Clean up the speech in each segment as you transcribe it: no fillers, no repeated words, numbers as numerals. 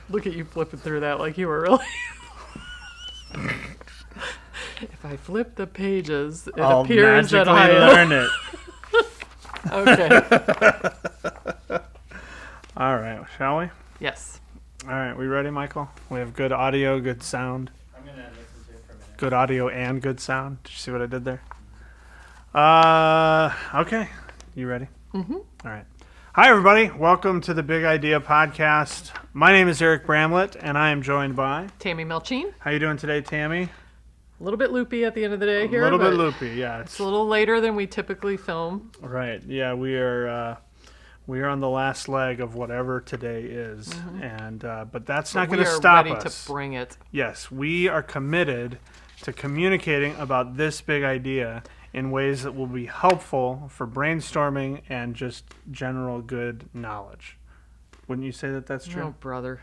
Look at you flipping through that like you were really... If I flip the pages, it appears that I learn it. Okay. All right, shall we? Yes. All right, we ready, Michael? We have good audio, good sound. I'm going to listen to it for a minute. Good audio and good sound. Did you see what I did there? Okay. You ready? Mm-hmm. All right. Hi, everybody. Welcome to the Big Idea Podcast. My name is Eric Bramlett, and I am joined by... Tammy Melchien. How you doing today, Tammy? A little bit loopy at the end of the day here. A little bit loopy, yeah. It's a little later than we typically film. Right. Yeah, we are on the last leg of whatever today is, and but that's not going to stop us. We are ready to bring it. Yes, we are committed to communicating about this big idea in ways that will be helpful for brainstorming and just general good knowledge. Wouldn't you say that that's true? Oh, brother.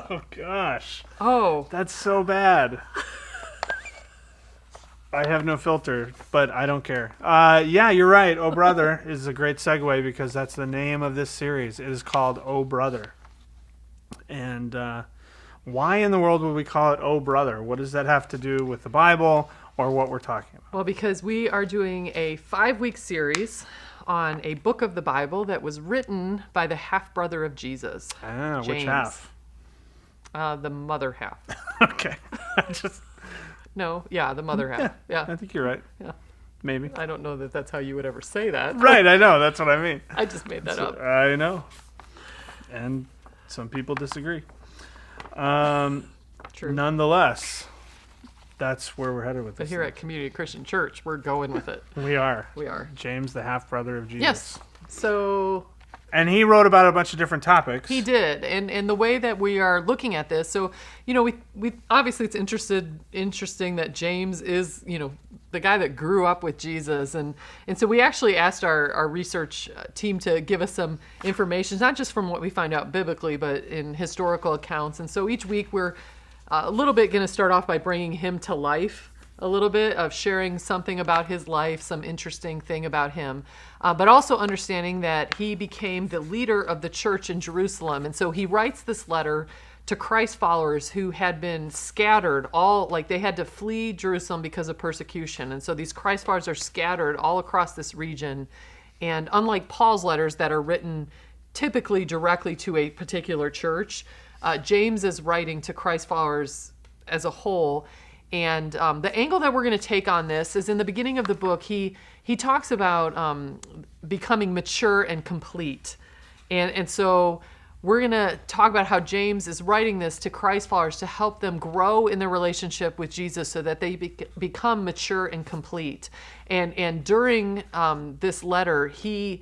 Oh, gosh. Oh. That's so bad. I have no filter, but I don't care. Yeah, you're right. Oh, Brother is a great segue because that's the name of this series. It is called Oh, Brother. And why in the world would we call it Oh, Brother? What does that have to do with the Bible or what we're talking about? Well, because we are doing a 5-week series on a book of the Bible that was written by the half-brother of Jesus. Ah, James. which half? The mother half. Okay. No, yeah, the mother half. Yeah. I think you're right. Yeah. Maybe. I don't know that that's how you would ever say that. Right, I know. That's what I mean. I just made that up. I know. And some people disagree. True. Nonetheless, that's where we're headed with this. But here at Community Christian Church, we're going with it. We are. We are. James, the half-brother of Jesus. Yes. So... And he wrote about a bunch of different topics. He did, and the way that we are looking at this, so we obviously it's interesting that James is the guy that grew up with Jesus, and so we actually asked our research team to give us some information, not just from what we find out biblically, but in historical accounts. And so each week we're a little bit going to start off by bringing him to life. A little bit of sharing something about his life, some interesting thing about him, but also understanding that he became the leader of the church in Jerusalem. And so he writes this letter to Christ followers who had been scattered they had to flee Jerusalem because of persecution. And so these Christ followers are scattered all across this region. And unlike Paul's letters that are written typically directly to a particular church, James is writing to Christ followers as a whole. And the angle that we're going to take on this is in the beginning of the book, he talks about becoming mature and complete. And so we're going to talk about how James is writing this to Christ followers to help them grow in their relationship with Jesus so that they become mature and complete. And during this letter, he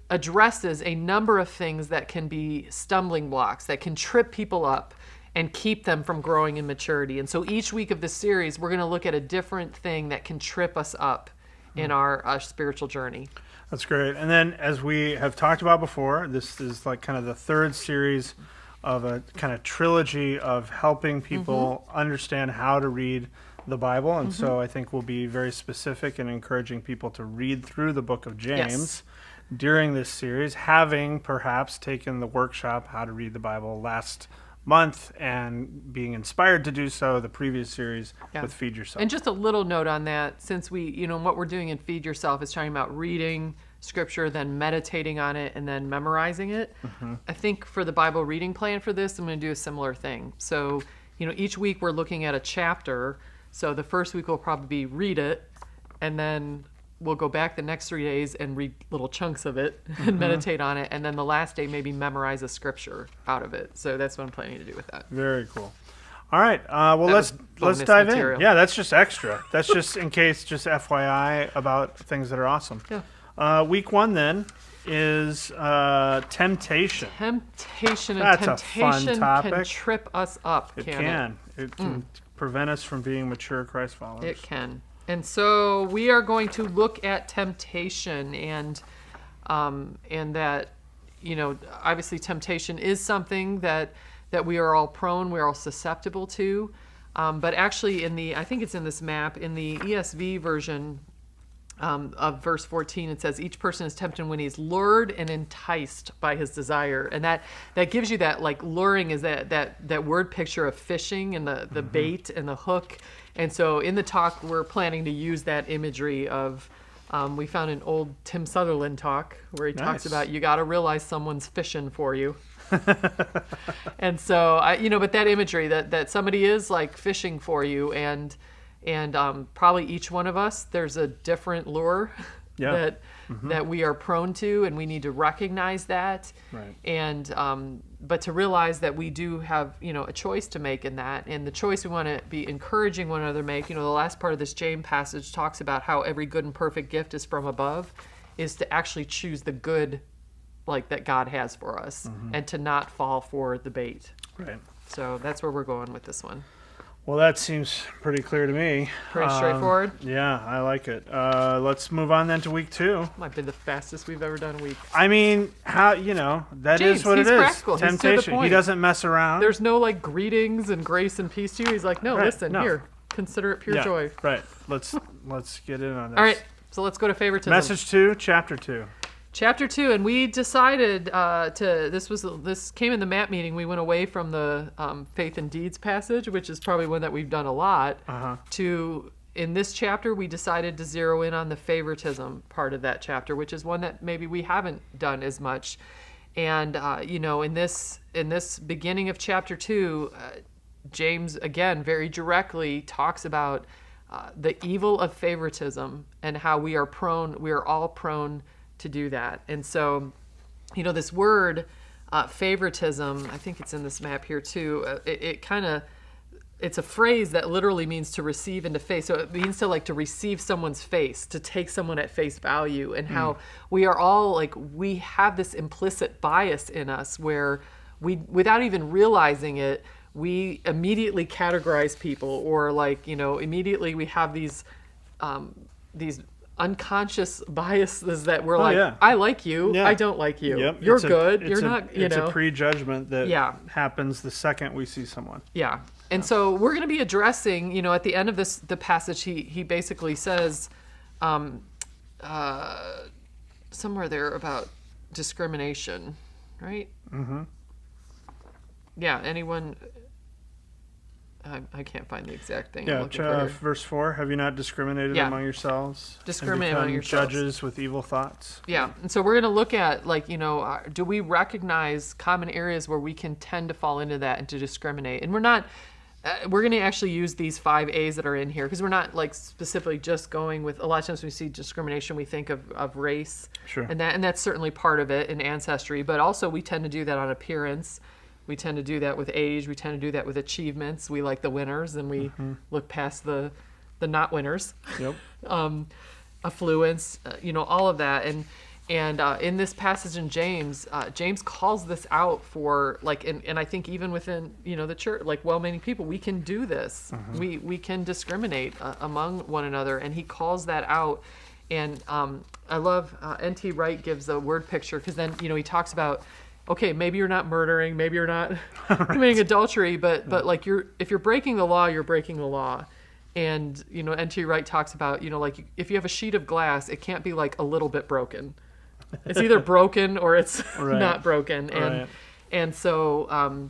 addresses a number of things that can be stumbling blocks, that can trip people up and keep them from growing in maturity. And so each week of this series, we're going to look at a different thing that can trip us up in our spiritual journey. That's great. And then as we have talked about before, this is like kind of the third series of a kind of trilogy of helping people understand how to read the Bible. And so I think we'll be very specific in encouraging people to read through the book of James during this series, having perhaps taken the workshop, How to Read the Bible, last month and being inspired to do so the previous series with Feed Yourself. And just a little note on that, since we, what we're doing in Feed Yourself is talking about reading scripture, then meditating on it, and then memorizing it. I think for the Bible reading plan for this, I'm going to do a similar thing. So, each week we're looking at a chapter. So the first week will probably be read it, and then we'll go back the next 3 days and read little chunks of it and meditate on it. And then the last day, maybe memorize a scripture out of it. So that's what I'm planning to do with that. Very cool. All right. Well, let's dive in. Yeah, that's just extra. That's just in case, just FYI about things that are awesome. Yeah. Week 1 then is temptation. Temptation and That's temptation a fun topic. can trip us up. It can prevent us from being mature Christ followers. It can. And so we are going to look at temptation and that, obviously temptation is something that we are all prone, we're all susceptible to. But actually I think it's in this map, in the ESV version, of verse 14, it says, each person is tempted when he's lured and enticed by his desire. And that gives you that, like, luring is that word picture of fishing and the bait and the hook. And so in the talk, we're planning to use that imagery of, we found an old Tim Sutherland talk where he talks about, you got to realize someone's fishing for you. And so, but that imagery that somebody is like fishing for you, and probably each one of us, there's a different lure that we are prone to, and we need to recognize that. Right. And but to realize that we do have a choice to make in that, and the choice we want to be encouraging one another make. The last part of this James passage talks about how every good and perfect gift is from above, is to actually choose the good, like that God has for us, and to not fall for the bait. Right. So that's where we're going with this one. Well, that seems pretty clear to me. Pretty straightforward. Yeah, I like it. Let's move on then to week 2. Might be the fastest we've ever done a week. I mean, that James, is what it he's is. practical. He's to the Temptation. point. He doesn't mess around. There's no like greetings and grace and peace to you. He's like, no, Right, listen, no. here, consider it pure joy. Right. Let's get in on this. All right, so let's go to favoritism. Message 2, chapter 2. Chapter 2, and we decided this came in the MAP meeting. We went away from the faith and deeds passage, which is probably one that we've done a lot, to, in this chapter, we decided to zero in on the favoritism part of that chapter, which is one that maybe we haven't done as much. And, in this beginning of chapter 2, James, again, very directly talks about the evil of favoritism and how we are all prone to do that. And so, this word favoritism, I think it's in this map here too, it's a phrase that literally means to receive and to face. So it means to receive someone's face, to take someone at face value, and how we are all we have this implicit bias in us where we, without even realizing it, we immediately categorize people, or immediately we have these unconscious biases that we're I like you, I don't like you. Yep. You're good. You're not. It's a prejudgment that happens the second we see someone. Yeah. And so we're going to be addressing, at the end of the passage, he basically says, somewhere there about discrimination, right? Mm-hmm. Yeah. Anyone? I can't find the exact thing. Yeah, verse 4, have you not discriminated among yourselves? Discriminate among yourselves. Judges with evil thoughts. Yeah, and so we're going to look at, do we recognize common areas where we can tend to fall into that and to discriminate? And we're not, we're going to actually use these 5 A's that are in here, because we're not, specifically just going with, a lot of times when we see discrimination, we think of race. Sure. And that's certainly part of it, and ancestry, but also we tend to do that on appearance. We tend to do that with age. We tend to do that with achievements. We like the winners, and we look past the not winners. Yep. Affluence, all of that. And in this passage in James, James calls this out for and I think even within the church, well-meaning people, we can do this. We can discriminate among one another, and he calls that out. And I love N.T. Wright gives a word picture, because then he talks about, okay, maybe you're not murdering, maybe you're not committing adultery, but if you're breaking the law, you're breaking the law. And N.T. Wright talks about if you have a sheet of glass, it can't be a little bit broken. It's either broken or it's not broken. And so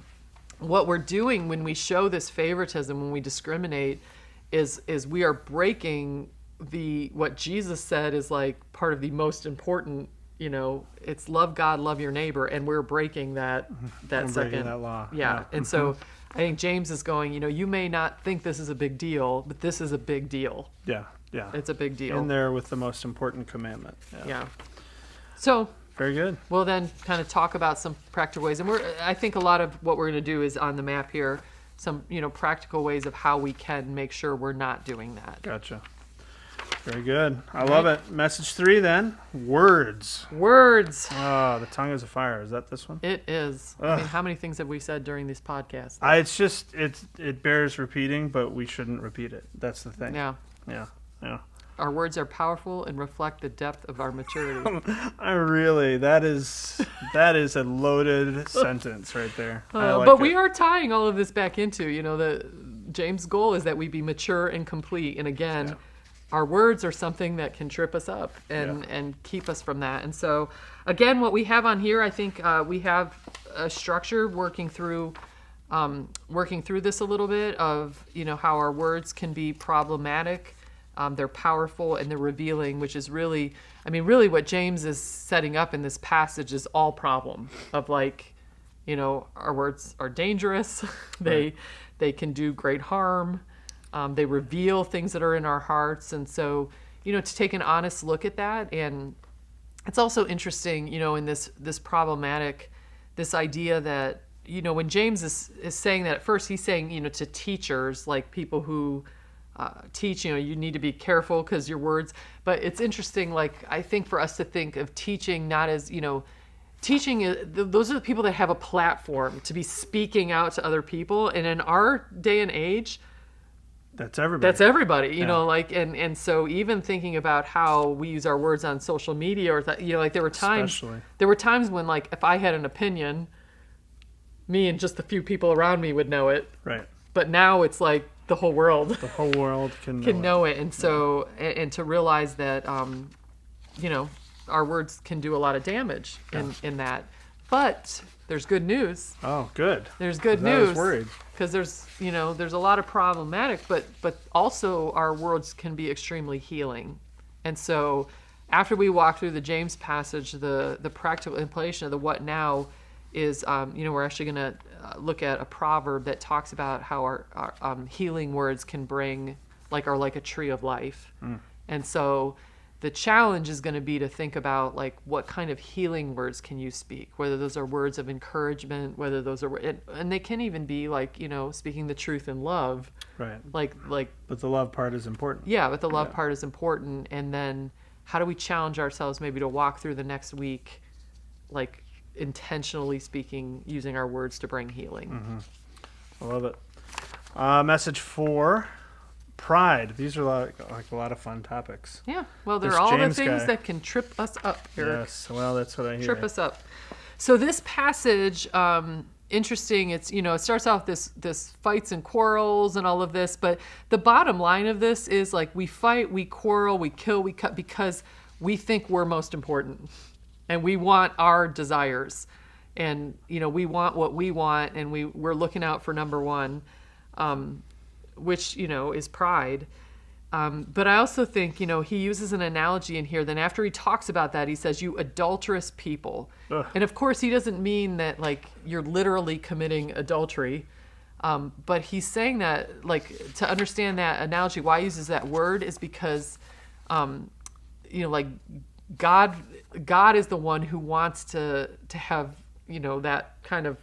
what we're doing when we show this favoritism, when we discriminate, is we are breaking what Jesus said is part of the most important. It's love God, love your neighbor, and we're breaking that second. Breaking that law. Yeah. And so I think James is going, you may not think this is a big deal, but this is a big deal. Yeah. Yeah. It's a big deal. In there with the most important commandment. Yeah. So very good. We'll then kind of talk about some practical ways, and I think a lot of what we're going to do is on the map here, some practical ways of how we can make sure we're not doing that. Gotcha. Very good. I love it. Message 3 then. Words. Words. Oh, the tongue is a fire. Is that this one? It is. Ugh. I mean, how many things have we said during these podcasts? It bears repeating, but we shouldn't repeat it. That's the thing. Yeah. Yeah. Yeah. Our words are powerful and reflect the depth of our maturity. That is a loaded sentence right there. But we are tying all of this back into, the James' goal is that we be mature and complete. And again, our words are something that can trip us up and keep us from that. And so, again, what we have on here, I think we have a structure working through this a little bit of, how our words can be problematic. They're powerful and they're revealing, which is really what James is setting up in this passage is all problem of our words are dangerous. They can do great harm. They reveal things that are in our hearts. And so, to take an honest look at that. And it's also interesting, in this problematic, this idea that, when James is saying that at first, he's saying, to teachers, like people who teach, you need to be careful because your words. But it's interesting, I think for us to think of teaching not as, teaching, those are the people that have a platform to be speaking out to other people. And in our day and age, that's everybody. And so even thinking about how we use our words on social media, or there were times when if I had an opinion, me and just the few people around me would know it. Right. But now it's like the whole world. The whole world can know it. And so, and to realize that, our words can do a lot of damage in that. But there's good news. Oh, good. There's good news. I was worried. Because there's a lot of problematic, but also our words can be extremely healing. And so after we walk through the James passage, the practical implication of the what now is, we're actually going to look at a proverb that talks about how our healing words can bring, are like a tree of life. And so the challenge is going to be to think about what kind of healing words can you speak, whether those are words of encouragement, whether those are, and they can even be speaking the truth in love. Right. But the love part is important. Yeah, but the love part is important. And then how do we challenge ourselves maybe to walk through the next week, intentionally speaking, using our words to bring healing. Mm-hmm. I love it. Message 4. Pride. These are a lot of fun topics. Yeah. Well, they're This all James the things guy. that can trip us up, Eric. Yes. Well, that's what I hear. Trip us up. So this passage, interesting. It's, it starts off this fights and quarrels and all of this, but the bottom line of this is we fight, we quarrel, we kill, we cut because we think we're most important and we want our desires and, we want what we want and we're looking out for number one. Which, is pride. But I also think, he uses an analogy in here. Then after he talks about that, he says, you adulterous people. Ugh. And of course, he doesn't mean that you're literally committing adultery. But he's saying that to understand that analogy, why he uses that word is because, God is the one who wants to have, that kind of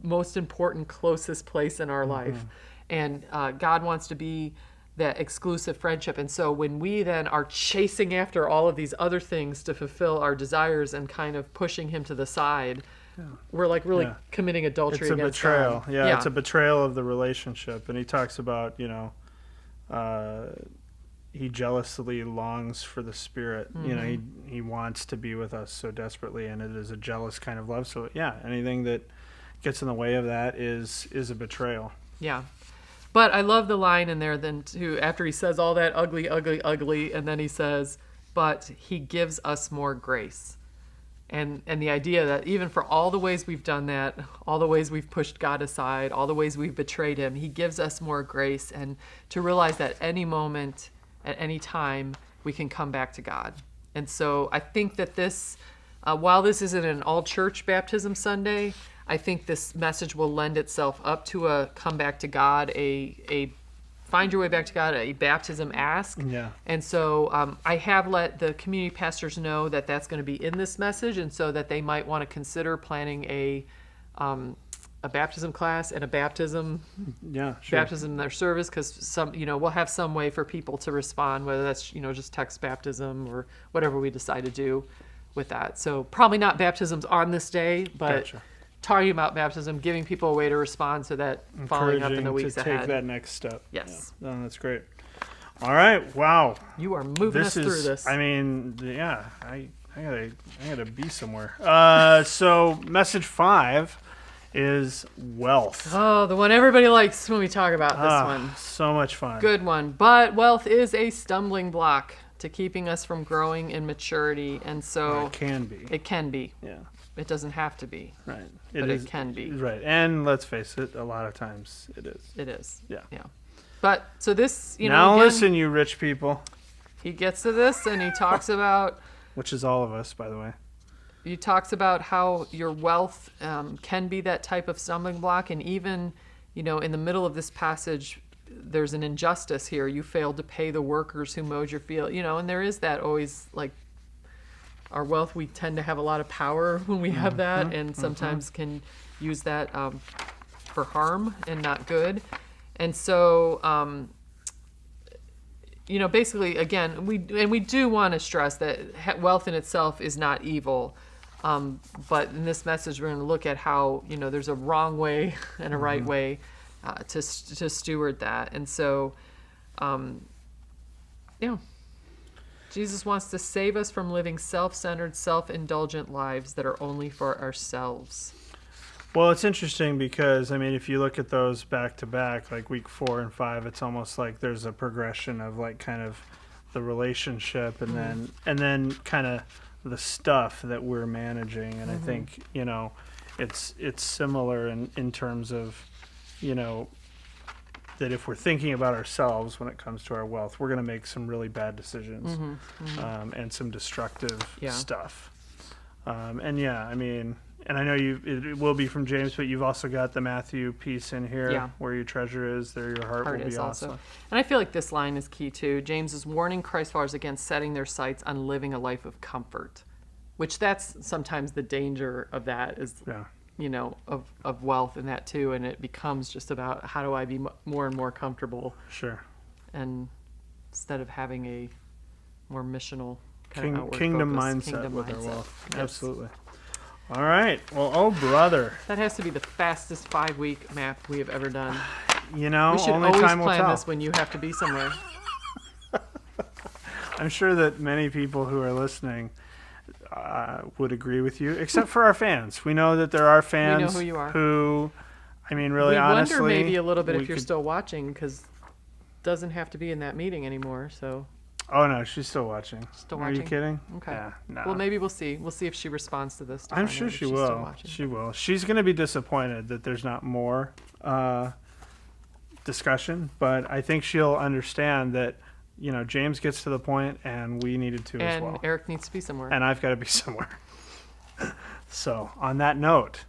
most important, closest place in our life. And God wants to be that exclusive friendship. And so when we then are chasing after all of these other things to fulfill our desires and kind of pushing him to the side, we're really committing adultery against betrayal. God. Yeah, it's a betrayal of the relationship. And he talks about, he jealously longs for the Spirit. Mm-hmm. He wants to be with us so desperately, and it is a jealous kind of love. So anything that gets in the way of that is a betrayal. Yeah. But I love the line in there then too, after he says all that ugly, ugly, ugly, and then he says, but he gives us more grace. And the idea that even for all the ways we've done that, all the ways we've pushed God aside, all the ways we've betrayed him, he gives us more grace. And to realize that any moment, at any time, we can come back to God. And so I think that this, while this isn't an all-church baptism Sunday, I think this message will lend itself up to a come back to God, a find your way back to God, a baptism ask. Yeah. And so I have let the community pastors know that that's going to be in this message, and so that they might want to consider planning a baptism class and a baptism in their service, because some we'll have some way for people to respond, whether that's just text baptism or whatever we decide to do with that. So probably not baptisms on this day, but. Gotcha. Talking about baptism, giving people a way to respond so that following up in the weeks ahead. To take that next step. Yes. Yeah. Oh, that's great. All right. Wow. You are moving us through this. I mean, I gotta be somewhere. So message 5 is wealth. Oh, the one everybody likes when we talk about this one. So much fun. Good one. But wealth is a stumbling block to keeping us from growing in maturity. And so It can be. it can be. Yeah. It doesn't have to be. Right. But it can be. Right. And let's face it, a lot of times it is. It is. Yeah. Yeah. But so this, Now again, listen, you rich people, he gets to this and he talks about which is all of us, by the way. he talks about how your wealth can be that type of stumbling block. And even, in the middle of this passage, there's an injustice here. You failed to pay the workers who mowed your field, and there is that always, like, our wealth, we tend to have a lot of power when we have that, and sometimes can use that for harm and not good. And so, basically, again, we do want to stress that wealth in itself is not evil. But in this message, we're going to look at how, there's a wrong way and a right way to steward that. And so, Jesus wants to save us from living self-centered, self-indulgent lives that are only for ourselves. Well, it's interesting because, if you look at those back to back, like week 4 and 5, it's almost like there's a progression of like kind of the relationship and then kind of the stuff that we're managing. And I think, it's similar in terms of, that if we're thinking about ourselves when it comes to our wealth, we're going to make some really bad decisions and some destructive stuff. And I know it will be from James, but you've also got the Matthew piece in here. Yeah. Where your treasure is, there your heart will be is also. And I feel like this line is key too. James is warning Christ followers against setting their sights on living a life of comfort, which that's sometimes the danger of that is, of wealth and that too. And it becomes just about how do I be more and more comfortable. Sure. And instead of having a more missional kind of outward kingdom focus, mindset with our wealth. Yes. Absolutely. All right. Well, oh brother. That has to be the fastest 5-week map we have ever done. We should only always time will plan tell. this when you have to be somewhere. I'm sure that many people who are listening would agree with you, except for our fans. We know that there are fans We know who you are. who, really we honestly. wonder maybe a little bit if you're could- still watching, because doesn't have to be in that meeting anymore. So Oh no, she's still watching. Still Are you watching? kidding? okay. Yeah, no. Well, maybe we'll see. We'll see if she responds to this. To I'm find sure out if she she's still will. watching. She will. She's going to be disappointed that there's not more discussion, but I think she'll understand that, James gets to the point and we needed to as And well. Eric needs to be somewhere. And I've got to be somewhere. So, on that note,